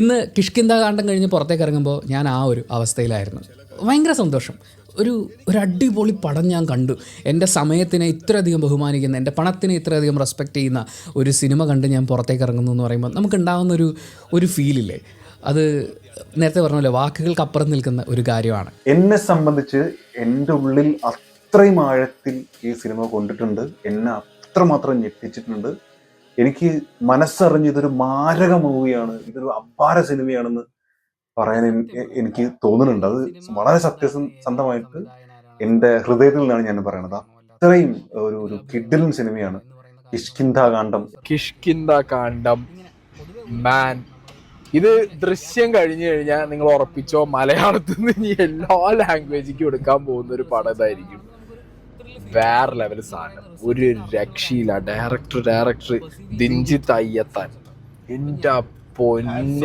ഇന്ന് കിഷ്കിന്ധാകാന്ഡം കഴിഞ്ഞ് പുറത്തേക്ക് ഇറങ്ങുമ്പോൾ ഞാൻ ആ ഒരു അവസ്ഥയിലായിരുന്നു. ഭയങ്കര സന്തോഷം. ഒരു അടിപൊളി പടം ഞാൻ കണ്ടു. എൻ്റെ സമയത്തിനെ ഇത്രയധികം ബഹുമാനിക്കുന്ന, എൻ്റെ പണത്തിനെ ഇത്രയധികം റെസ്പെക്റ്റ് ചെയ്യുന്ന ഒരു സിനിമ കണ്ട് ഞാൻ പുറത്തേക്ക് ഇറങ്ങുന്നു എന്ന് പറയുമ്പോൾ നമുക്കുണ്ടാകുന്നൊരു ഫീലില്ലേ, അത് നേരത്തെ പറഞ്ഞല്ലോ, വാക്കുകൾക്കപ്പുറം നിൽക്കുന്ന ഒരു കാര്യമാണ്. എന്നെ സംബന്ധിച്ച് എൻ്റെ ഉള്ളിൽ അത്രയും ആഴത്തിൽ ഈ സിനിമ കൊണ്ടിട്ടുണ്ട്. എന്നെ അത്രമാത്രം ഞെട്ടിച്ചിട്ടുണ്ട്. എനിക്ക് മനസ്സറിഞ്ഞ് ഇതൊരു മാരക മൂവിയാണ്, ഇതൊരു അപാര സിനിമയാണെന്ന് പറയാൻ എനിക്ക് തോന്നുന്നുണ്ട്. അത് വളരെ സത്യസന്ധമായിട്ട് എൻ്റെ ഹൃദയത്തിൽ നിന്നാണ് ഞാൻ പറയണത്. അത്രയും ഒരു കിഡിലൻ സിനിമയാണ് കിഷ്കിന്ധാകാന്ഡം. കിഷ്കിന്ധാകാന്ഡം മാൻ, ഇത് ദൃശ്യം കഴിഞ്ഞു കഴിഞ്ഞാൽ നിങ്ങൾ ഉറപ്പിച്ചോ, മലയാളത്തിൽ നിന്ന് ഇനി എല്ലാ ലാംഗ്വേജിക്കും എടുക്കാൻ പോകുന്ന ഒരു പടം ഇതായിരിക്കും. വേറെ ലെവൽ സാധനം, ഒരു രക്ഷയില്ല. ഡയറക്ടർ ദിൻജിത്ത് അയ്യത്താൻ, എൻ്റെ പൊന്നെ.